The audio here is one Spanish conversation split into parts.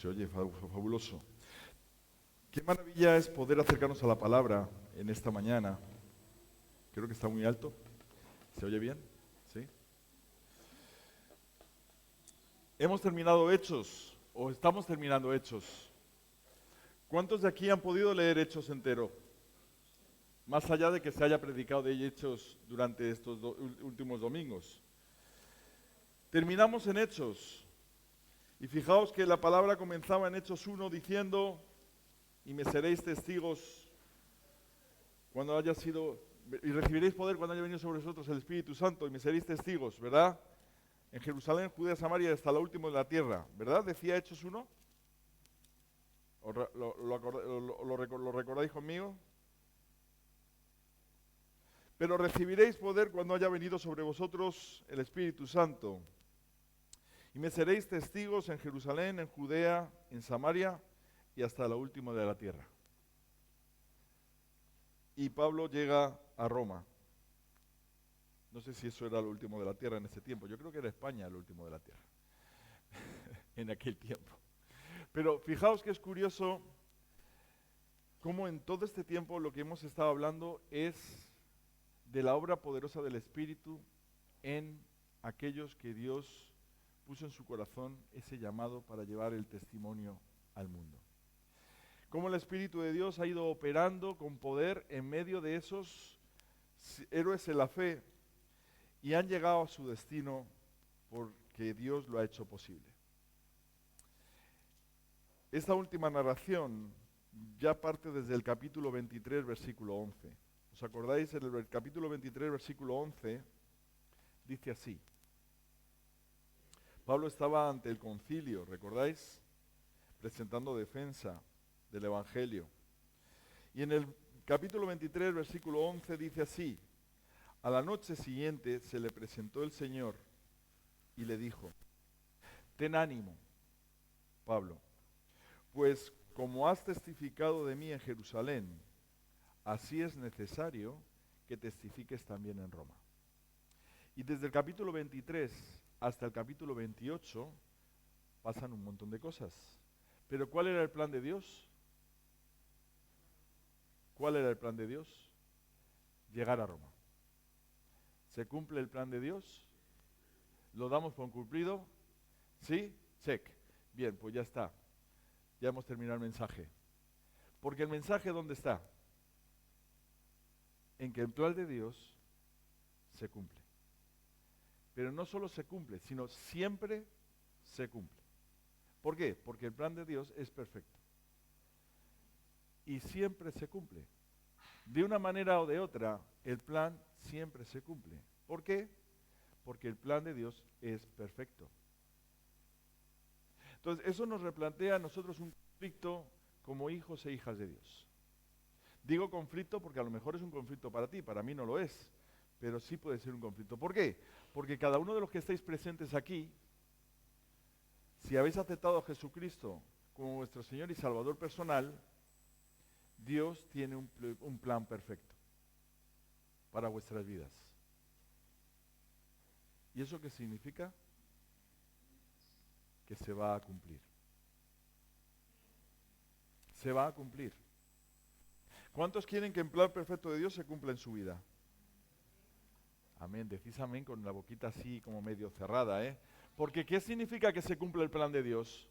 Se oye fabuloso. Qué maravilla es poder acercarnos a la palabra en esta mañana. Creo que está muy alto. ¿Se oye bien? ¿Sí? Hemos terminado Hechos, o estamos terminando Hechos. ¿Cuántos de aquí han podido leer Hechos entero? Más allá de que se haya predicado de Hechos durante estos últimos domingos. Terminamos en Hechos. Y fijaos que la palabra comenzaba en Hechos 1 diciendo: y me seréis testigos cuando haya sido, y recibiréis poder cuando haya venido sobre vosotros el Espíritu Santo, y me seréis testigos, ¿verdad? En Jerusalén, Judea, Samaria, y hasta lo último de la tierra, ¿verdad? Decía Hechos 1. ¿Lo recordáis conmigo? Pero recibiréis poder cuando haya venido sobre vosotros el Espíritu Santo. Y me seréis testigos en Jerusalén, en Judea, en Samaria y hasta lo último de la tierra. Y Pablo llega a Roma. No sé si eso era lo último de la tierra en ese tiempo. Yo creo que era España lo último de la tierra en aquel tiempo. Pero fijaos que es curioso cómo en todo este tiempo lo que hemos estado hablando es de la obra poderosa del Espíritu en aquellos que Dios puso en su corazón ese llamado para llevar el testimonio al mundo. Cómo el Espíritu de Dios ha ido operando con poder en medio de esos héroes en la fe y han llegado a su destino porque Dios lo ha hecho posible. Esta última narración ya parte desde el capítulo 23, versículo 11. ¿Os acordáis? En el capítulo 23, versículo 11, dice así. Pablo estaba ante el concilio, ¿recordáis? Presentando defensa del Evangelio. Y en el capítulo 23, versículo 11, dice así: a la noche siguiente se le presentó el Señor y le dijo: ten ánimo, Pablo, pues como has testificado de mí en Jerusalén, así es necesario que testifiques también en Roma. Y desde el capítulo 23 hasta el capítulo 28 pasan un montón de cosas. Pero ¿cuál era el plan de Dios? ¿Cuál era el plan de Dios? Llegar a Roma. ¿Se cumple el plan de Dios? ¿Lo damos por cumplido? ¿Sí? Check. Bien, pues ya está. Ya hemos terminado el mensaje. Porque el mensaje, ¿dónde está? En que el plan de Dios se cumple. Pero no solo se cumple, sino siempre se cumple. ¿Por qué? Porque el plan de Dios es perfecto. Y siempre se cumple. De una manera o de otra, el plan siempre se cumple. ¿Por qué? Porque el plan de Dios es perfecto. Entonces, eso nos replantea a nosotros un conflicto como hijos e hijas de Dios. Digo conflicto porque a lo mejor es un conflicto para ti, para mí no lo es, pero sí puede ser un conflicto. ¿Por qué? Porque cada uno de los que estáis presentes aquí, si habéis aceptado a Jesucristo como vuestro Señor y Salvador personal, Dios tiene un plan perfecto para vuestras vidas. ¿Y eso qué significa? Que se va a cumplir. Se va a cumplir. ¿Cuántos quieren que el plan perfecto de Dios se cumpla en su vida? Amén. Decís amén con la boquita así como medio cerrada, ¿eh? Porque ¿qué significa que se cumpla el plan de Dios?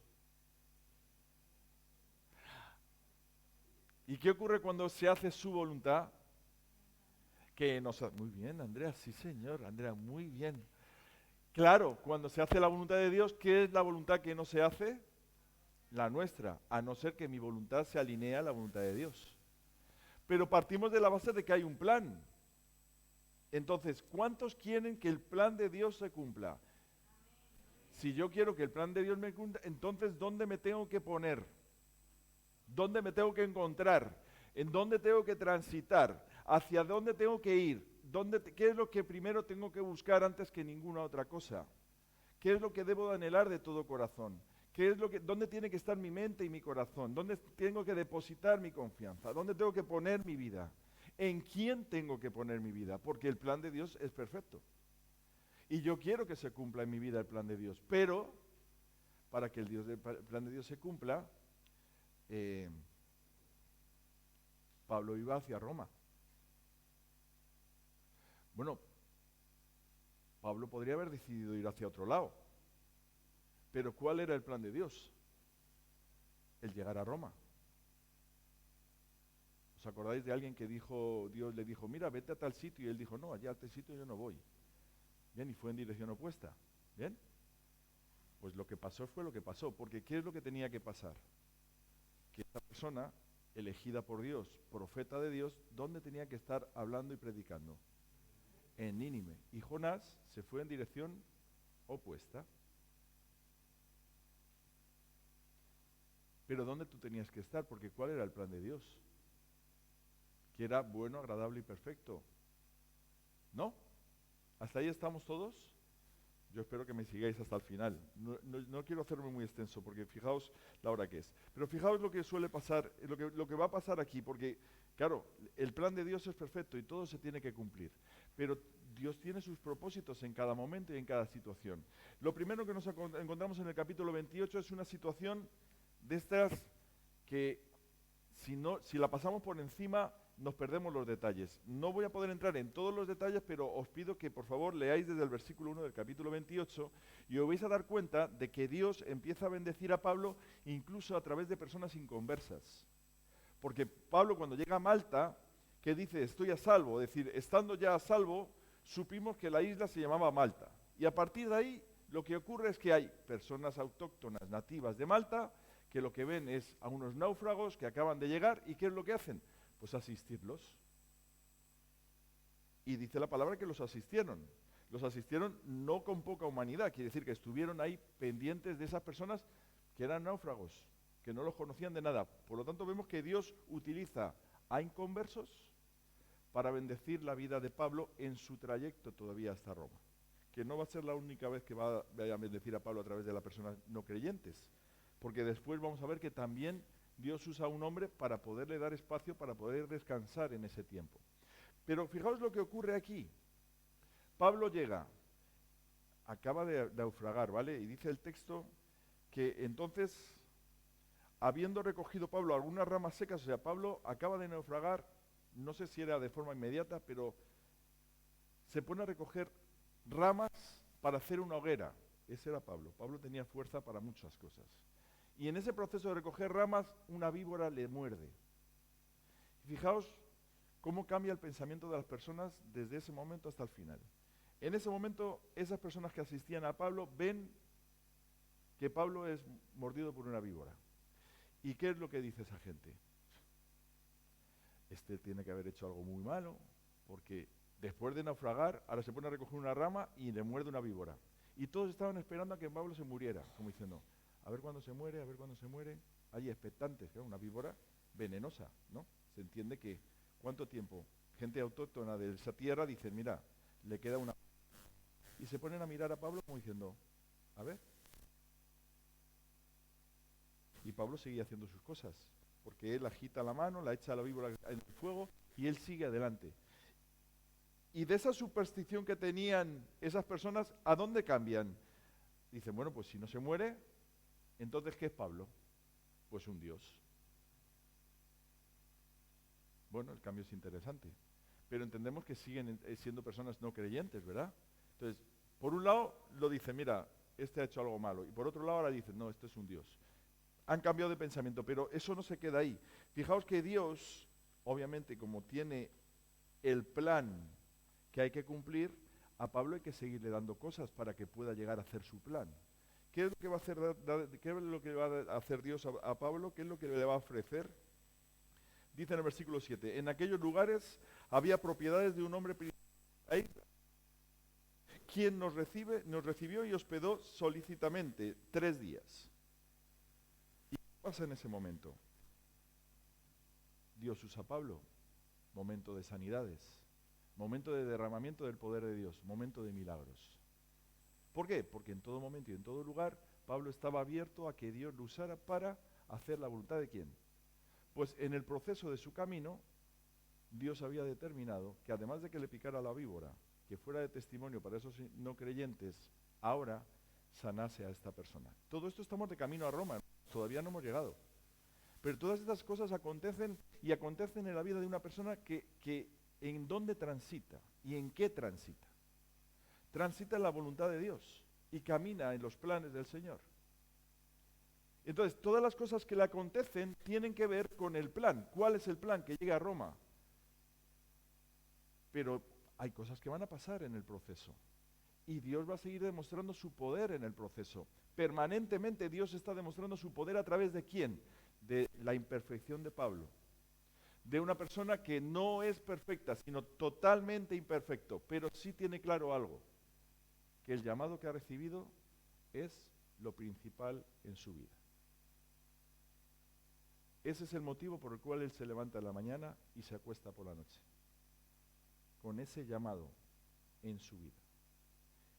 ¿Y qué ocurre cuando se hace su voluntad? Muy bien, Andrea, sí señor, Andrea, muy bien. Claro, cuando se hace la voluntad de Dios, ¿qué es la voluntad que no se hace? La nuestra, a no ser que mi voluntad se alinee a la voluntad de Dios. Pero partimos de la base de que hay un plan. Entonces, ¿cuántos quieren que el plan de Dios se cumpla? Si yo quiero que el plan de Dios me cumpla, entonces ¿dónde me tengo que poner? ¿Dónde me tengo que encontrar? ¿En dónde tengo que transitar? ¿Hacia dónde tengo que ir? ¿Qué es lo que primero tengo que buscar antes que ninguna otra cosa? ¿Qué es lo que debo de anhelar de todo corazón? ¿Dónde tiene que estar mi mente y mi corazón? ¿Dónde tengo que depositar mi confianza? ¿Dónde tengo que poner mi vida? ¿En quién tengo que poner mi vida? Porque el plan de Dios es perfecto. Y yo quiero que se cumpla en mi vida el plan de Dios. Pero para que el plan de Dios se cumpla, eh, Pablo iba hacia Roma. Bueno, Pablo podría haber decidido ir hacia otro lado, pero ¿cuál era el plan de Dios? El llegar a Roma. ¿Os acordáis de alguien que Dios le dijo, mira, vete a tal sitio? Y él dijo, no, allá a tal sitio yo no voy. Bien, y fue en dirección opuesta. Bien, pues lo que pasó fue lo que pasó, porque ¿qué es lo que tenía que pasar? Que esta persona, elegida por Dios, profeta de Dios, ¿dónde tenía que estar hablando y predicando? En Nínive. Y Jonás se fue en dirección opuesta. Pero ¿dónde tú tenías que estar? Porque ¿cuál era el plan de Dios? Que era bueno, agradable y perfecto. ¿No? ¿Hasta ahí estamos todos? Yo espero que me sigáis hasta el final. No quiero hacerme muy extenso, porque fijaos la hora que es. Pero fijaos lo que suele pasar, lo que va a pasar aquí, porque, claro, el plan de Dios es perfecto y todo se tiene que cumplir. Pero Dios tiene sus propósitos en cada momento y en cada situación. Lo primero que nos encontramos en el capítulo 28 es una situación de estas que, si la pasamos por encima, nos perdemos los detalles. No voy a poder entrar en todos los detalles, pero os pido que por favor leáis desde el versículo 1 del capítulo 28 y os vais a dar cuenta de que Dios empieza a bendecir a Pablo incluso a través de personas inconversas. Porque Pablo, cuando llega a Malta, que dice estoy a salvo, es decir, estando ya a salvo, supimos que la isla se llamaba Malta. Y a partir de ahí lo que ocurre es que hay personas autóctonas nativas de Malta que lo que ven es a unos náufragos que acaban de llegar y ¿qué es lo que hacen? Pues asistirlos. Y dice la palabra que los asistieron. Los asistieron no con poca humanidad, quiere decir que estuvieron ahí pendientes de esas personas que eran náufragos, que no los conocían de nada. Por lo tanto vemos que Dios utiliza a inconversos para bendecir la vida de Pablo en su trayecto todavía hasta Roma. Que no va a ser la única vez que vaya a bendecir a Pablo a través de las personas no creyentes, porque después vamos a ver que también Dios usa a un hombre para poderle dar espacio, para poder descansar en ese tiempo. Pero fijaos lo que ocurre aquí. Pablo llega, acaba de naufragar, ¿vale? Y dice el texto que entonces, habiendo recogido Pablo algunas ramas secas, o sea, Pablo acaba de naufragar, no sé si era de forma inmediata, pero se pone a recoger ramas para hacer una hoguera. Ese era Pablo. Pablo tenía fuerza para muchas cosas. Y en ese proceso de recoger ramas, una víbora le muerde. Fijaos cómo cambia el pensamiento de las personas desde ese momento hasta el final. En ese momento, esas personas que asistían a Pablo ven que Pablo es mordido por una víbora. ¿Y qué es lo que dice esa gente? Este tiene que haber hecho algo muy malo, porque después de naufragar, ahora se pone a recoger una rama y le muerde una víbora. Y todos estaban esperando a que Pablo se muriera, como diciendo, a ver cuándo se muere, a ver cuándo se muere. Hay expectantes, ¿no? Una víbora venenosa, ¿no? Se entiende que, ¿cuánto tiempo? Gente autóctona de esa tierra dice, mira, le queda una... Y se ponen a mirar a Pablo como diciendo, a ver. Y Pablo seguía haciendo sus cosas, porque él agita la mano, la echa a la víbora en el fuego y él sigue adelante. Y de esa superstición que tenían esas personas, ¿a dónde cambian? Dicen, bueno, pues si no se muere, entonces ¿qué es Pablo? Pues un dios. Bueno, el cambio es interesante, pero entendemos que siguen siendo personas no creyentes, ¿verdad? Entonces, por un lado lo dicen, mira, este ha hecho algo malo, y por otro lado ahora dicen, no, este es un dios. Han cambiado de pensamiento, pero eso no se queda ahí. Fijaos que Dios, obviamente, como tiene el plan que hay que cumplir, a Pablo hay que seguirle dando cosas para que pueda llegar a hacer su plan. ¿Qué es lo que va a hacer, qué es lo que va a hacer Dios a Pablo? ¿Qué es lo que le va a ofrecer? Dice en el versículo 7, en aquellos lugares había propiedades de un hombre quien nos recibió y hospedó solícitamente 3 días. ¿Y qué pasa en ese momento? Dios usa a Pablo, momento de sanidades, momento de derramamiento del poder de Dios, momento de milagros. ¿Por qué? Porque en todo momento y en todo lugar Pablo estaba abierto a que Dios lo usara para hacer la voluntad de ¿quién? Pues en el proceso de su camino, Dios había determinado que además de que le picara la víbora, que fuera de testimonio para esos no creyentes, ahora sanase a esta persona. Todo esto estamos de camino a Roma, todavía no hemos llegado. Pero todas estas cosas acontecen y acontecen en la vida de una persona que en dónde transita y en qué transita. Transita en la voluntad de Dios y camina en los planes del Señor. Entonces, todas las cosas que le acontecen tienen que ver con el plan. ¿Cuál es el plan? Que llegue a Roma. Pero hay cosas que van a pasar en el proceso. Y Dios va a seguir demostrando su poder en el proceso. Permanentemente Dios está demostrando su poder a través de ¿quién? De la imperfección de Pablo. De una persona que no es perfecta, sino totalmente imperfecto, pero sí tiene claro algo, que el llamado que ha recibido es lo principal en su vida. Ese es el motivo por el cual él se levanta en la mañana y se acuesta por la noche, con ese llamado en su vida.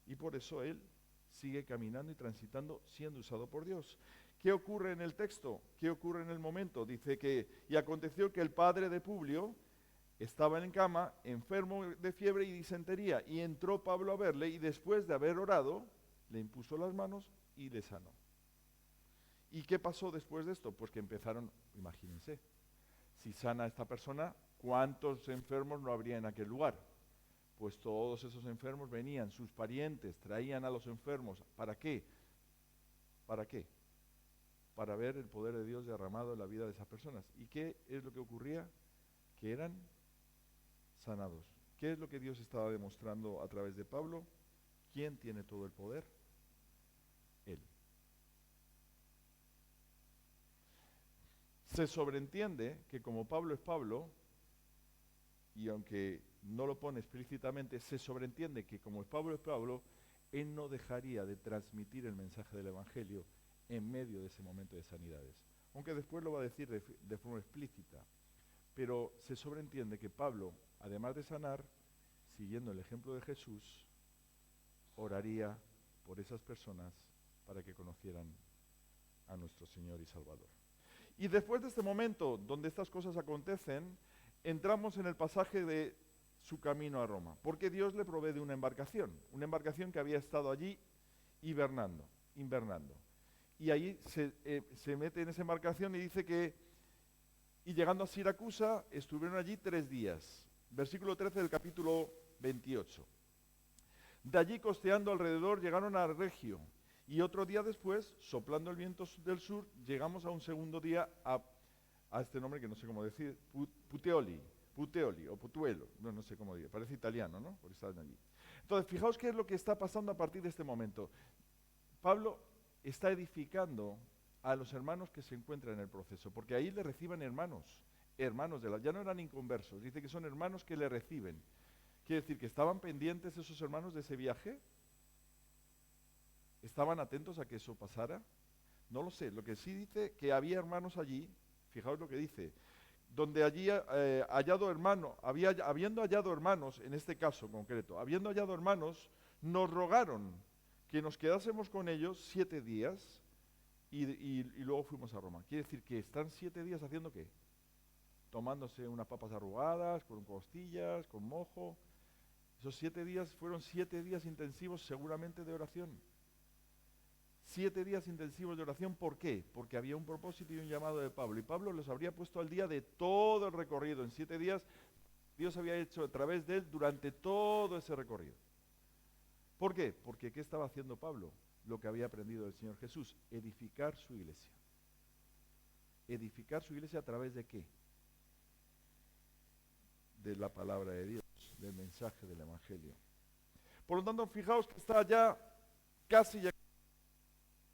Y por eso él sigue caminando y transitando, siendo usado por Dios. ¿Qué ocurre en el texto? ¿Qué ocurre en el momento? Dice que, y aconteció que el padre de Publio estaba en cama, enfermo de fiebre y disentería, y entró Pablo a verle, y después de haber orado, le impuso las manos y le sanó. ¿Y qué pasó después de esto? Pues que empezaron, imagínense, si sana a esta persona, ¿cuántos enfermos no habría en aquel lugar? Pues todos esos enfermos venían, sus parientes traían a los enfermos. ¿Para qué? ¿Para qué? Para ver el poder de Dios derramado en la vida de esas personas. ¿Y qué es lo que ocurría? Que eran sanados. ¿Qué es lo que Dios estaba demostrando a través de Pablo? ¿Quién tiene todo el poder? Él. Se sobreentiende que como Pablo es Pablo, y aunque no lo pone explícitamente, se sobreentiende que como es Pablo, él no dejaría de transmitir el mensaje del Evangelio en medio de ese momento de sanidades. Aunque después lo va a decir de forma explícita. Pero se sobreentiende que Pablo, además de sanar, siguiendo el ejemplo de Jesús, oraría por esas personas para que conocieran a nuestro Señor y Salvador. Y después de este momento donde estas cosas acontecen, entramos en el pasaje de su camino a Roma, porque Dios le provee de una embarcación que había estado allí invernando. Y ahí se mete en esa embarcación y dice que, y llegando a Siracusa, estuvieron allí 3 días. Versículo 13 del capítulo 28. De allí, costeando alrededor, llegaron a Regio, y otro día después, soplando el viento del sur, llegamos a un segundo día a este nombre que no sé cómo decir, Puteoli o Putuelo, no sé cómo decir, parece italiano, ¿no? Por estar allí. Entonces, fijaos qué es lo que está pasando a partir de este momento. Pablo está edificando a los hermanos que se encuentran en el proceso, porque ahí le reciban hermanos ya no eran inconversos, dice que son hermanos que le reciben. Quiere decir que estaban pendientes esos hermanos de ese viaje, estaban atentos a que eso pasara. No lo sé, lo que sí dice que había hermanos allí, fijaos lo que dice, donde allí habiendo hallado hermanos, en este caso concreto, habiendo hallado hermanos, nos rogaron que nos quedásemos con ellos 7 días y luego fuimos a Roma. Quiere decir que están 7 días haciendo ¿qué? Tomándose unas papas arrugadas, con costillas, con mojo. Esos 7 días fueron 7 días intensivos seguramente de oración. 7 días intensivos de oración, ¿por qué? Porque había un propósito y un llamado de Pablo. Y Pablo los habría puesto al día de todo el recorrido. En 7 días Dios había hecho a través de él durante todo ese recorrido. ¿Por qué? Porque ¿qué estaba haciendo Pablo? Lo que había aprendido del Señor Jesús, edificar su iglesia. ¿Edificar su iglesia a través de qué? De la palabra de Dios, del mensaje del Evangelio. Por lo tanto, fijaos que está ya casi llegando.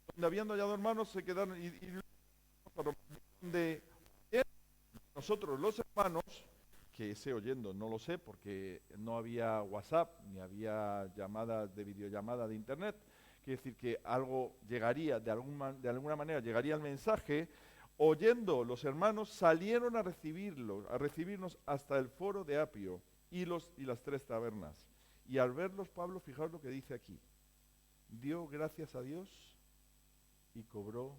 Donde habiendo hallado hermanos se quedaron donde nosotros los hermanos, que ese oyendo no lo sé porque no había WhatsApp ni había llamadas de videollamada de internet, quiere decir que algo llegaría, de alguna manera llegaría el mensaje. Oyendo los hermanos salieron a recibirnos hasta el foro de Apio y las 3 tabernas. Y al verlos Pablo, fijaos lo que dice aquí, dio gracias a Dios y cobró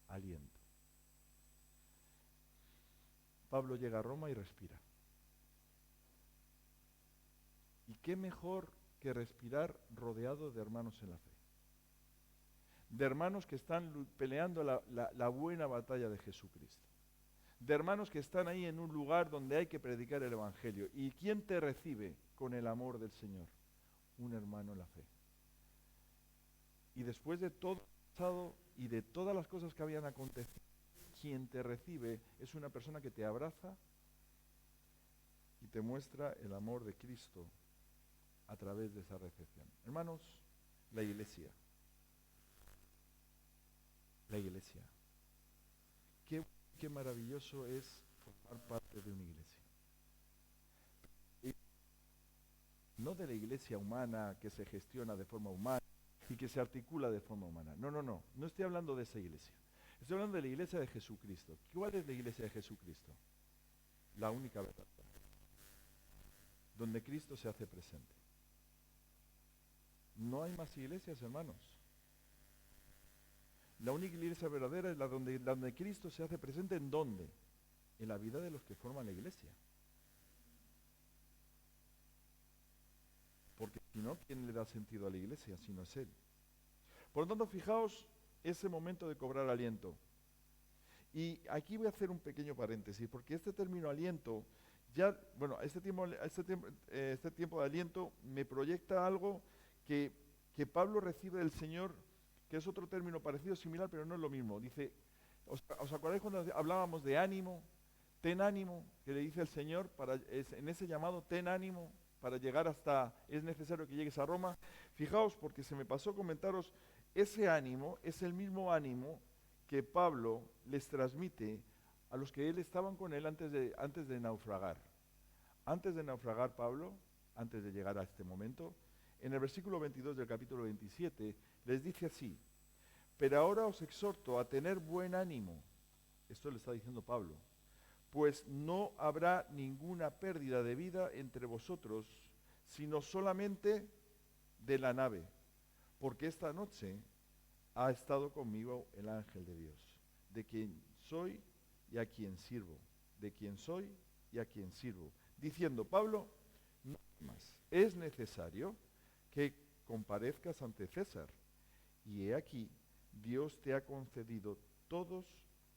aliento. Pablo llega a Roma y respira. ¿Y qué mejor que respirar rodeado de hermanos en la fe? de hermanos que están peleando la buena batalla de Jesucristo, de hermanos que están ahí en un lugar donde hay que predicar el Evangelio. ¿Y quién te recibe con el amor del Señor? Un hermano en la fe. Y después de todo pasado y de todas las cosas que habían acontecido, quien te recibe es una persona que te abraza y te muestra el amor de Cristo a través de esa recepción. Hermanos, la iglesia. La iglesia. Qué maravilloso es formar parte de una iglesia. Y no de la iglesia humana que se gestiona de forma humana y que se articula de forma humana. No estoy hablando de esa iglesia. Estoy hablando de la iglesia de Jesucristo. ¿Cuál es la iglesia de Jesucristo? La única verdad. Donde Cristo se hace presente. No hay más iglesias, hermanos. La única iglesia verdadera es la donde Cristo se hace presente. ¿En dónde? En la vida de los que forman la iglesia. Porque si no, ¿quién le da sentido a la iglesia si no es Él? Por lo tanto, fijaos ese momento de cobrar aliento. Y aquí voy a hacer un pequeño paréntesis, porque este término aliento, este tiempo de aliento me proyecta algo que Pablo recibe del Señor, que es otro término parecido, similar, pero no es lo mismo. Dice, ¿os acordáis cuando hablábamos de ánimo? Ten ánimo, que le dice el Señor, en ese llamado, ten ánimo, para llegar es necesario que llegues a Roma. Fijaos, porque se me pasó comentaros, ese ánimo es el mismo ánimo que Pablo les transmite a los que estaban con él antes de naufragar. Antes de naufragar Pablo, antes de llegar a este momento, en el versículo 22 del capítulo 27, les dice así: pero ahora os exhorto a tener buen ánimo. Esto le está diciendo Pablo. Pues no habrá ninguna pérdida de vida entre vosotros, sino solamente de la nave, porque esta noche ha estado conmigo el ángel de Dios, de quien soy y a quien sirvo, de quien soy y a quien sirvo. Diciendo Pablo, no más, es necesario que comparezcas ante César, y he aquí, Dios te ha concedido todos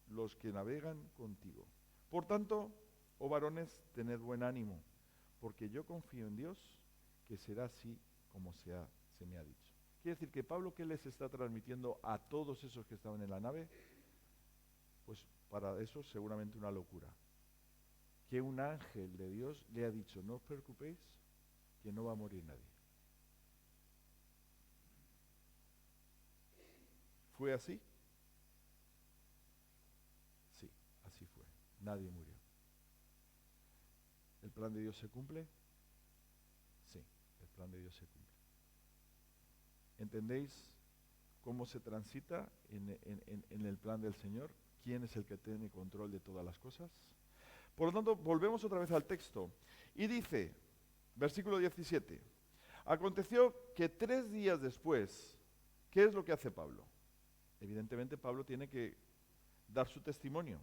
los que navegan contigo. Por tanto, oh varones, tened buen ánimo, porque yo confío en Dios, que será así como se me ha dicho. Quiere decir que Pablo, ¿qué les está transmitiendo a todos esos que estaban en la nave? Pues para eso seguramente una locura. Que un ángel de Dios le ha dicho, no os preocupéis, que no va a morir nadie. ¿Fue así? Sí, así fue. Nadie murió. ¿El plan de Dios se cumple? Sí, el plan de Dios se cumple. ¿Entendéis cómo se transita en el plan del Señor? ¿Quién es el que tiene control de todas las cosas? Por lo tanto, volvemos otra vez al texto. Y dice, versículo 17, aconteció que 3 días después, ¿qué es lo que hace Pablo? Evidentemente Pablo tiene que dar su testimonio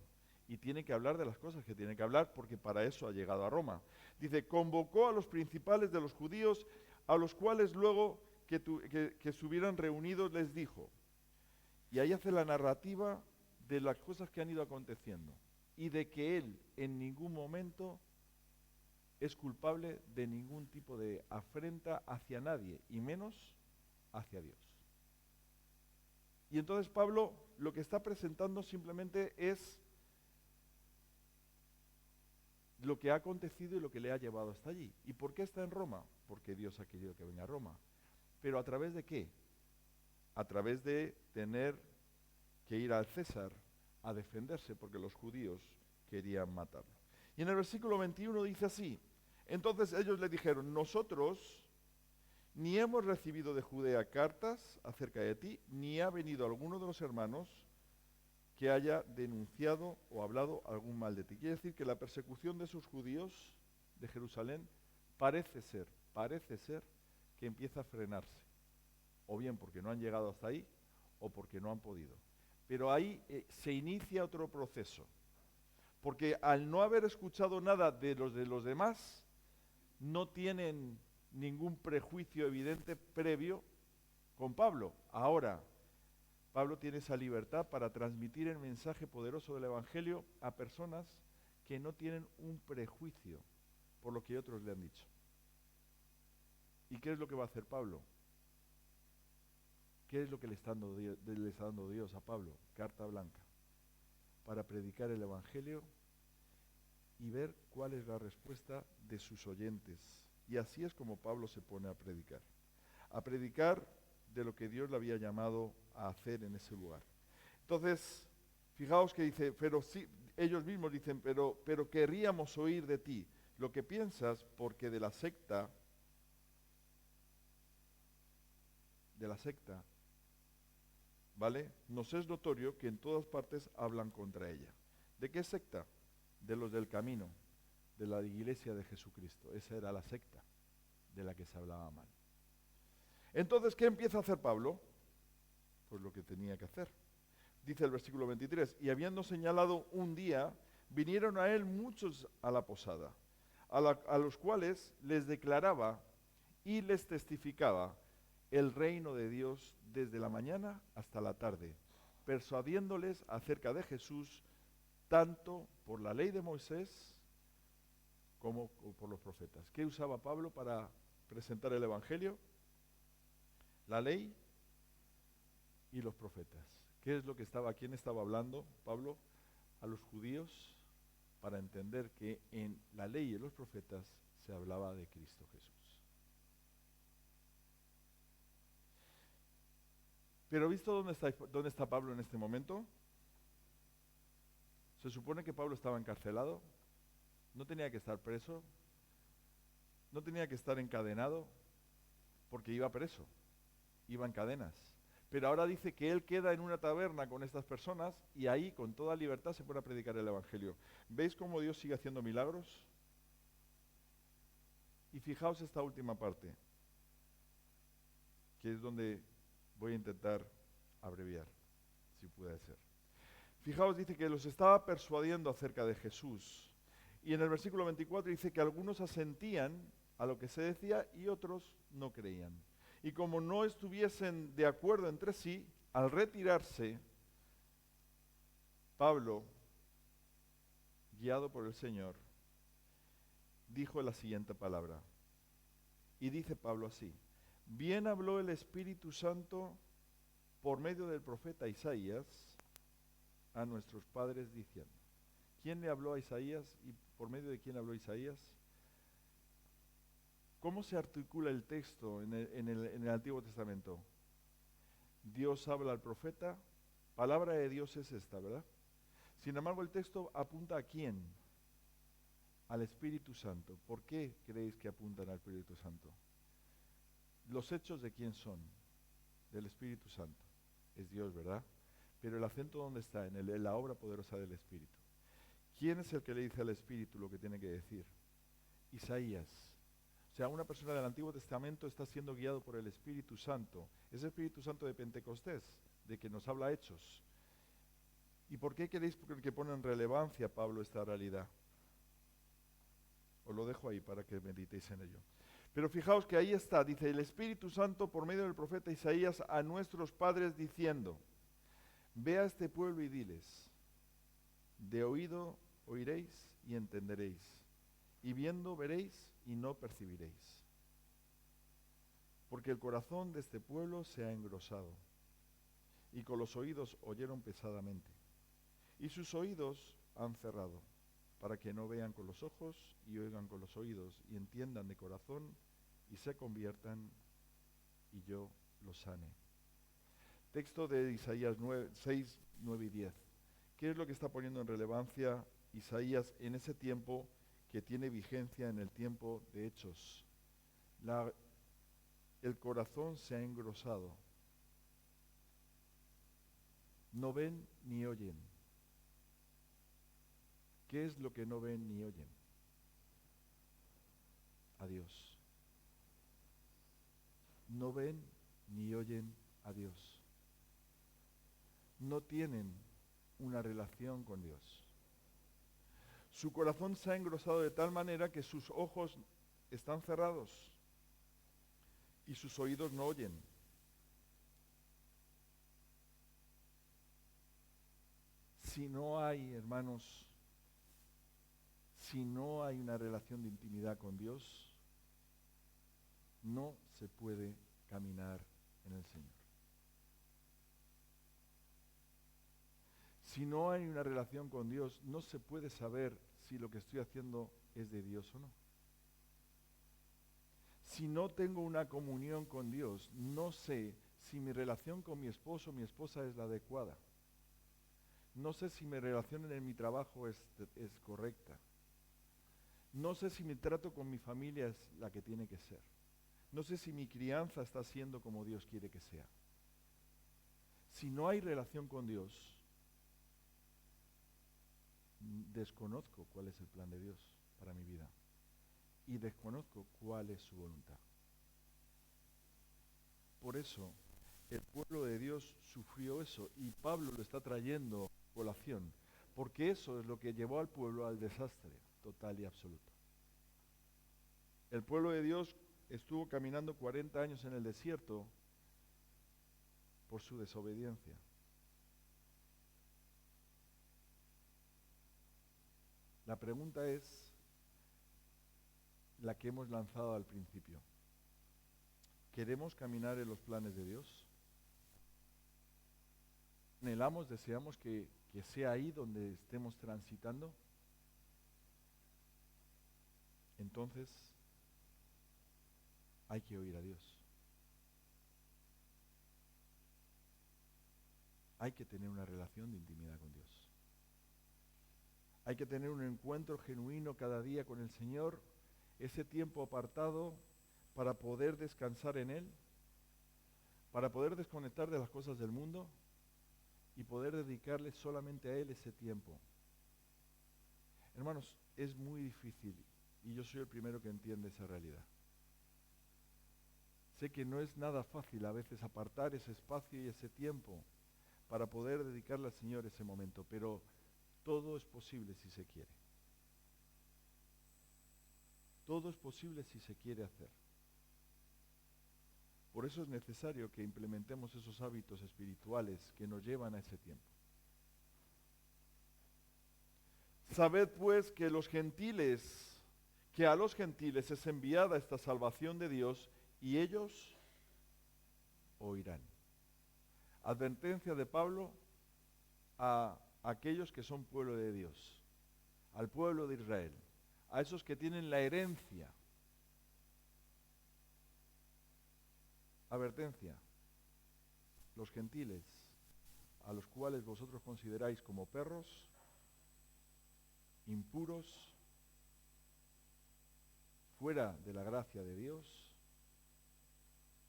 y tiene que hablar de las cosas que tiene que hablar, porque para eso ha llegado a Roma. Dice, convocó a los principales de los judíos, a los cuales luego que estuvieran reunidos les dijo. Y ahí hace la narrativa de las cosas que han ido aconteciendo y de que él en ningún momento es culpable de ningún tipo de afrenta hacia nadie, y menos hacia Dios. Y entonces Pablo lo que está presentando simplemente es lo que ha acontecido y lo que le ha llevado hasta allí. ¿Y por qué está en Roma? Porque Dios ha querido que venga a Roma. ¿Pero a través de qué? A través de tener que ir al César a defenderse, porque los judíos querían matarlo. Y en el versículo 21 dice así, entonces ellos le dijeron, nosotros ni hemos recibido de Judea cartas acerca de ti, ni ha venido alguno de los hermanos que haya denunciado o hablado algún mal de ti. Quiere decir que la persecución de esos judíos de Jerusalén parece ser que empieza a frenarse, o bien porque no han llegado hasta ahí, o porque no han podido. Pero ahí se inicia otro proceso, porque al no haber escuchado nada de los demás, no tienen ningún prejuicio evidente previo con Pablo. Ahora, Pablo tiene esa libertad para transmitir el mensaje poderoso del Evangelio a personas que no tienen un prejuicio por lo que otros le han dicho. ¿Y qué es lo que va a hacer Pablo? ¿Qué es lo que le está dando Dios a Pablo? Carta blanca. Para predicar el Evangelio y ver cuál es la respuesta de sus oyentes. Y así es como Pablo se pone a predicar. A predicar de lo que Dios le había llamado a hacer en ese lugar. Entonces, fijaos que dice, pero sí, ellos mismos dicen, pero querríamos oír de ti lo que piensas, porque de la secta, ¿vale? Nos es notorio que en todas partes hablan contra ella. ¿De qué secta? De los del camino, de la iglesia de Jesucristo. Esa era la secta de la que se hablaba mal. Entonces, ¿qué empieza a hacer Pablo? Pues lo que tenía que hacer. Dice el versículo 23, y habiendo señalado un día, vinieron a él muchos a la posada, a los cuales les declaraba y les testificaba el reino de Dios desde la mañana hasta la tarde, persuadiéndoles acerca de Jesús, tanto por la ley de Moisés como por los profetas. ¿Qué usaba Pablo para presentar el Evangelio? La ley y los profetas. ¿Qué es lo que quién estaba hablando Pablo? A los judíos, para entender que en la ley y en los profetas se hablaba de Cristo Jesús. Pero ¿visto dónde está Pablo en este momento? Se supone que Pablo estaba encarcelado, no tenía que estar preso, no tenía que estar encadenado, porque iba preso, iba en cadenas. Pero ahora dice que él queda en una taberna con estas personas y ahí con toda libertad se pone a predicar el Evangelio. ¿Veis cómo Dios sigue haciendo milagros? Y fijaos esta última parte, que es donde voy a intentar abreviar, si puede ser. Fijaos, dice que los estaba persuadiendo acerca de Jesús. Y en el versículo 24 dice que algunos asentían a lo que se decía y otros no creían. Y como no estuviesen de acuerdo entre sí, al retirarse, Pablo, guiado por el Señor, dijo la siguiente palabra. Y dice Pablo así: bien habló el Espíritu Santo por medio del profeta Isaías a nuestros padres diciendo. ¿Quién le habló a Isaías y por medio de quién habló Isaías? ¿Cómo se articula el texto en el Antiguo Testamento? Dios habla al profeta, palabra de Dios es esta, ¿verdad? Sin embargo, el texto apunta a quién? Al Espíritu Santo. ¿Por qué creéis que apuntan al Espíritu Santo? ¿Los hechos de quién son? Del Espíritu Santo. Es Dios, ¿verdad? Pero el acento, ¿dónde está? En la obra poderosa del Espíritu. ¿Quién es el que le dice al Espíritu lo que tiene que decir? Isaías. O sea, una persona del Antiguo Testamento está siendo guiado por el Espíritu Santo. Ese Espíritu Santo de Pentecostés, de que nos habla hechos. ¿Y por qué queréis que pone en relevancia Pablo esta realidad? Os lo dejo ahí para que meditéis en ello. Pero fijaos que ahí está, dice el Espíritu Santo por medio del profeta Isaías a nuestros padres diciendo: ve a este pueblo y diles, de oído oiréis y entenderéis, y viendo veréis y no percibiréis. Porque el corazón de este pueblo se ha engrosado, y con los oídos oyeron pesadamente, y sus oídos han cerrado, para que no vean con los ojos y oigan con los oídos, y entiendan de corazón y se conviertan, y yo los sane. Texto de Isaías 6, 9 y 10. ¿Qué es lo que está poniendo en relevancia Isaías en ese tiempo que tiene vigencia en el tiempo de Hechos? El corazón se ha engrosado. No ven ni oyen. ¿Qué es lo que no ven ni oyen? A Dios. No ven ni oyen a Dios. No tienen una relación con Dios. Su corazón se ha engrosado de tal manera que sus ojos están cerrados y sus oídos no oyen. Si no hay, hermanos, si no hay una relación de intimidad con Dios, no se puede caminar en el Señor. Si no hay una relación con Dios, no se puede saber si lo que estoy haciendo es de Dios o no. Si no tengo una comunión con Dios, no sé si mi relación con mi esposo o mi esposa es la adecuada. No sé si mi relación en mi trabajo es correcta. No sé si mi trato con mi familia es la que tiene que ser. No sé si mi crianza está siendo como Dios quiere que sea. Si no hay relación con Dios, desconozco cuál es el plan de Dios para mi vida y desconozco cuál es su voluntad. Por eso, el pueblo de Dios sufrió eso y Pablo lo está trayendo a colación, porque eso es lo que llevó al pueblo al desastre total y absoluto. El pueblo de Dios estuvo caminando 40 años en el desierto por su desobediencia. La pregunta es la que hemos lanzado al principio. ¿Queremos caminar en los planes de Dios? ¿Anhelamos, deseamos que sea ahí donde estemos transitando? Entonces, hay que oír a Dios. Hay que tener una relación de intimidad con Dios. Hay que tener un encuentro genuino cada día con el Señor, ese tiempo apartado para poder descansar en Él, para poder desconectar de las cosas del mundo y poder dedicarle solamente a Él ese tiempo. Hermanos, es muy difícil y yo soy el primero que entiende esa realidad. Sé que no es nada fácil a veces apartar ese espacio y ese tiempo para poder dedicarle al Señor ese momento, pero todo es posible si se quiere. Todo es posible si se quiere hacer. Por eso es necesario que implementemos esos hábitos espirituales que nos llevan a ese tiempo. Sabed pues que a los gentiles es enviada esta salvación de Dios y ellos oirán. Advertencia de Pablo a aquellos que son pueblo de Dios, al pueblo de Israel, a esos que tienen la herencia. Advertencia, los gentiles, a los cuales vosotros consideráis como perros, impuros, fuera de la gracia de Dios,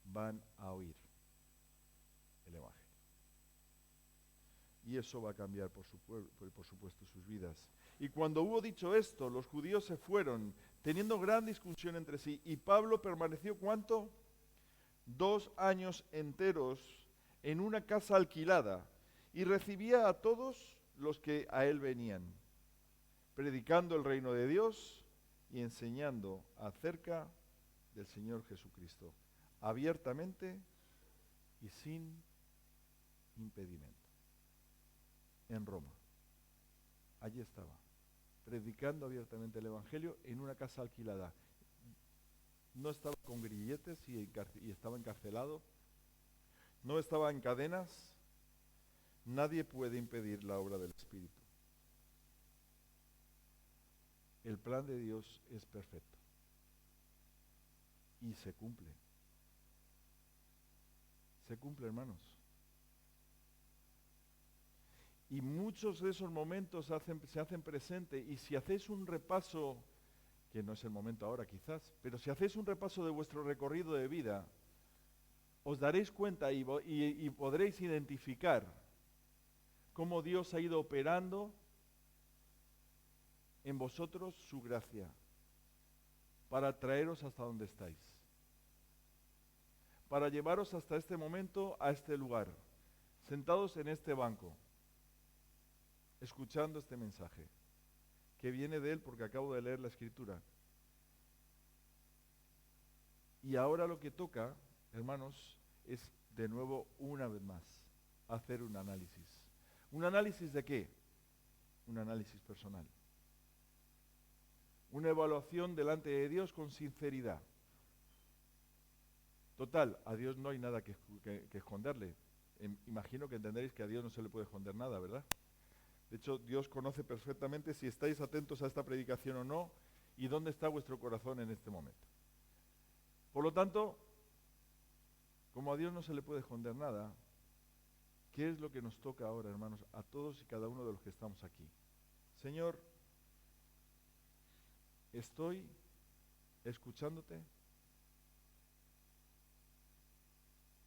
van a oír el Evangelio. Y eso va a cambiar, por supuesto, sus vidas. Y cuando hubo dicho esto, los judíos se fueron, teniendo gran discusión entre sí. Y Pablo permaneció, ¿cuánto? 2 años enteros en una casa alquilada y recibía a todos los que a él venían, predicando el reino de Dios y enseñando acerca del Señor Jesucristo, abiertamente y sin impedimento. En Roma. Allí estaba, predicando abiertamente el Evangelio en una casa alquilada. No estaba con grilletes y estaba encarcelado. No estaba en cadenas. Nadie puede impedir la obra del Espíritu. El plan de Dios es perfecto. Y se cumple. Se cumple, hermanos. Y muchos de esos momentos se hacen presente. Y si hacéis un repaso, que no es el momento ahora quizás, pero si hacéis un repaso de vuestro recorrido de vida, os daréis cuenta y podréis identificar cómo Dios ha ido operando en vosotros su gracia para traeros hasta donde estáis, para llevaros hasta este momento, a este lugar, sentados en este banco, escuchando este mensaje, que viene de Él porque acabo de leer la Escritura. Y ahora lo que toca, hermanos, es de nuevo, una vez más, hacer un análisis. ¿Un análisis de qué? un análisis personal. Una evaluación delante de Dios con sinceridad. Total, a Dios no hay nada que esconderle. Imagino que entenderéis que a Dios no se le puede esconder nada, ¿verdad? De hecho, Dios conoce perfectamente si estáis atentos a esta predicación o no y dónde está vuestro corazón en este momento. Por lo tanto, como a Dios no se le puede esconder nada, ¿qué es lo que nos toca ahora, hermanos, a todos y cada uno de los que estamos aquí? Señor, estoy escuchándote,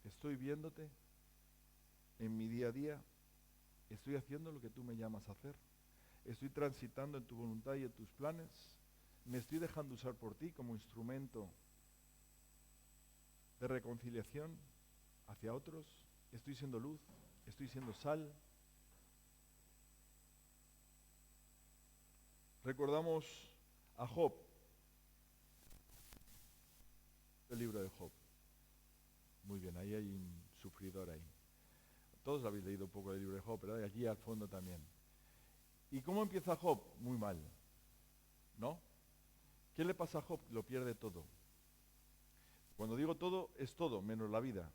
estoy viéndote en mi día a día, estoy haciendo lo que tú me llamas a hacer, estoy transitando en tu voluntad y en tus planes, me estoy dejando usar por ti como instrumento de reconciliación hacia otros, estoy siendo luz, estoy siendo sal. Recordamos a Job, el libro de Job. Muy bien, ahí hay un sufridor ahí. Todos habéis leído un poco del libro de Job, pero allí al fondo también. ¿Y cómo empieza Job? Muy mal, ¿no? ¿Qué le pasa a Job? Lo pierde todo. Cuando digo todo, es todo, menos la vida.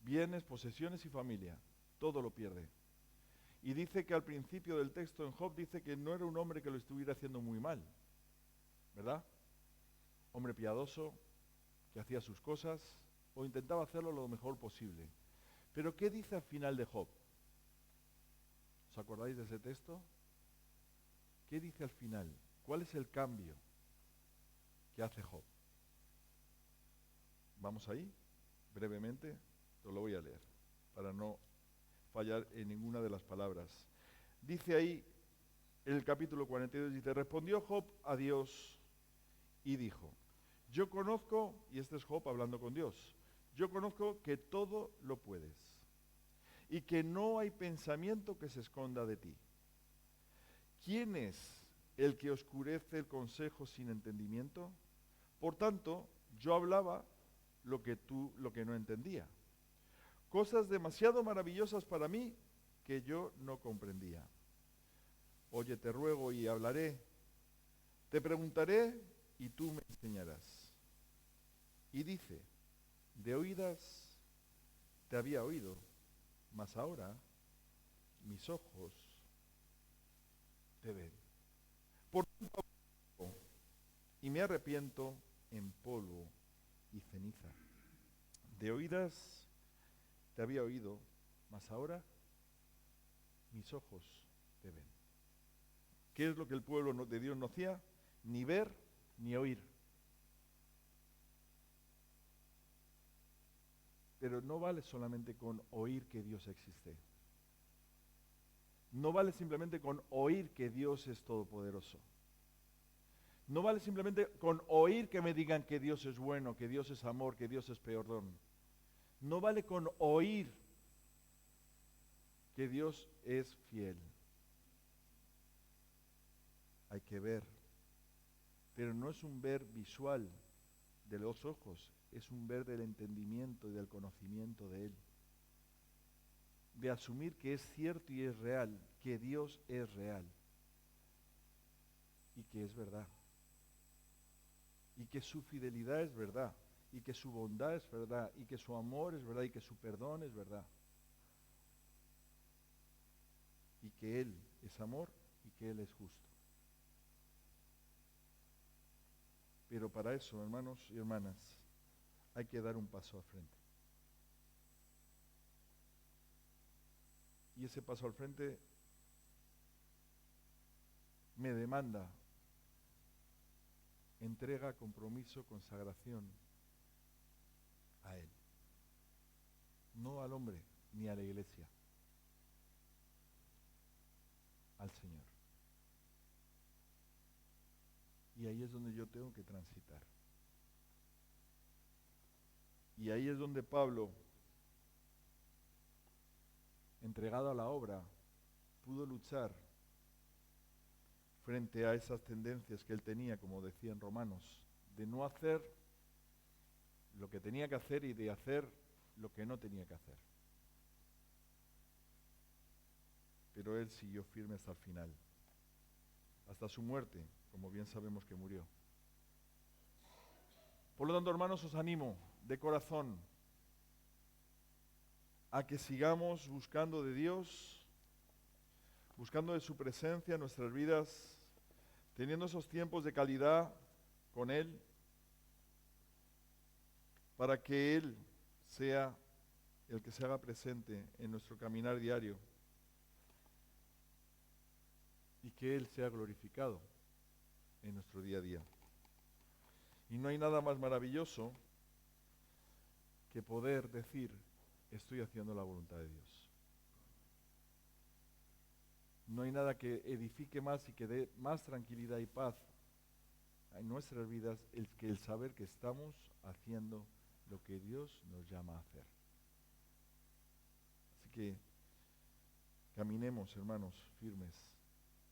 Bienes, posesiones y familia, todo lo pierde. Y dice que al principio del texto en Job dice que no era un hombre que lo estuviera haciendo muy mal, ¿verdad? Hombre piadoso, que hacía sus cosas o intentaba hacerlo lo mejor posible. Pero ¿qué dice al final de Job? ¿Os acordáis de ese texto? ¿Qué dice al final? ¿Cuál es el cambio que hace Job? Vamos ahí, brevemente, os lo voy a leer, para no fallar en ninguna de las palabras. Dice ahí, en el capítulo 42, dice, respondió Job a Dios y dijo, yo conozco, y este es Job hablando con Dios, yo conozco que todo lo puedes y que no hay pensamiento que se esconda de ti. ¿Quién es el que oscurece el consejo sin entendimiento? Por tanto, yo hablaba lo que no entendía. Cosas demasiado maravillosas para mí que yo no comprendía. Oye, te ruego y hablaré. Te preguntaré y tú me enseñarás. Y dice, de oídas te había oído, mas ahora mis ojos te ven. Por tanto, y me arrepiento en polvo y ceniza. De oídas te había oído, mas ahora mis ojos te ven. ¿Qué es lo que el pueblo de Dios no hacía? Ni ver ni oír. Pero no vale solamente con oír que Dios existe. No vale simplemente con oír que Dios es todopoderoso. No vale simplemente con oír que me digan que Dios es bueno, que Dios es amor, que Dios es perdón. No vale con oír que Dios es fiel. Hay que ver. Pero no es un ver visual de los ojos, es un ver del entendimiento y del conocimiento de Él. De asumir que es cierto y es real, que Dios es real. Y que es verdad. Y que su fidelidad es verdad. Y que su bondad es verdad. Y que su amor es verdad. Y que su perdón es verdad. Y que Él es amor y que Él es justo. Pero para eso, hermanos y hermanas, hay que dar un paso al frente. Y ese paso al frente me demanda entrega, compromiso, consagración a Él. No al hombre ni a la iglesia, al Señor. Y ahí es donde yo tengo que transitar. Y ahí es donde Pablo, entregado a la obra, pudo luchar frente a esas tendencias que él tenía, como decía en Romanos, de no hacer lo que tenía que hacer y de hacer lo que no tenía que hacer. pero él siguió firme hasta el final, hasta su muerte, como bien sabemos que murió. Por lo tanto, hermanos, os animo de corazón a que sigamos buscando de Dios, buscando de su presencia en nuestras vidas, teniendo esos tiempos de calidad con Él, para que Él sea el que se haga presente en nuestro caminar diario y que Él sea glorificado en nuestro día a día. Y no hay nada más maravilloso que poder decir, estoy haciendo la voluntad de Dios. No hay nada que edifique más y que dé más tranquilidad y paz en nuestras vidas que el saber que estamos haciendo lo que Dios nos llama a hacer. Así que caminemos, hermanos, firmes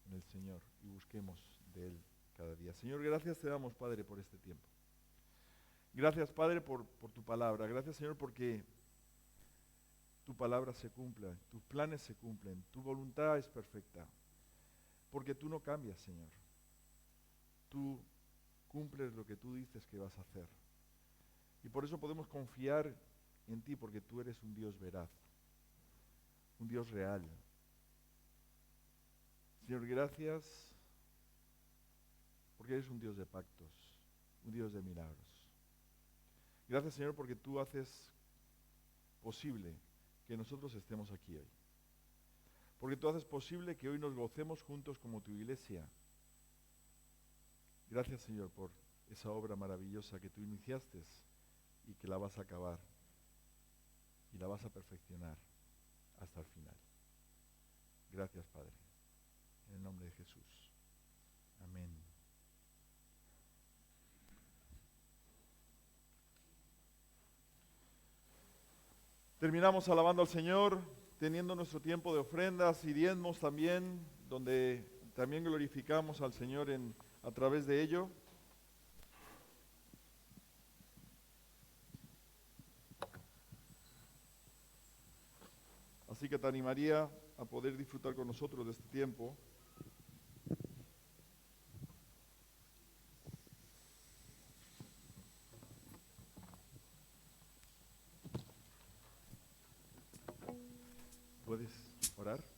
en el Señor y busquemos de Él cada día. Señor, gracias te damos, Padre, por este tiempo. Gracias, Padre, por tu palabra. Gracias, Señor, porque tu palabra se cumpla, tus planes se cumplen, tu voluntad es perfecta. Porque tú no cambias, Señor. Tú cumples lo que tú dices que vas a hacer. Y por eso podemos confiar en ti, porque tú eres un Dios veraz, un Dios real. Señor, gracias, porque eres un Dios de pactos, un Dios de milagros. Gracias, Señor, porque tú haces posible que nosotros estemos aquí hoy. Porque tú haces posible que hoy nos gocemos juntos como tu iglesia. Gracias, Señor, por esa obra maravillosa que tú iniciaste y que la vas a acabar y la vas a perfeccionar hasta el final. Gracias, Padre. En el nombre de Jesús. Amén. Terminamos alabando al Señor, teniendo nuestro tiempo de ofrendas y diezmos también, donde también glorificamos al Señor a través de ello. Así que te animaría a poder disfrutar con nosotros de este tiempo. ¿Puedes orar?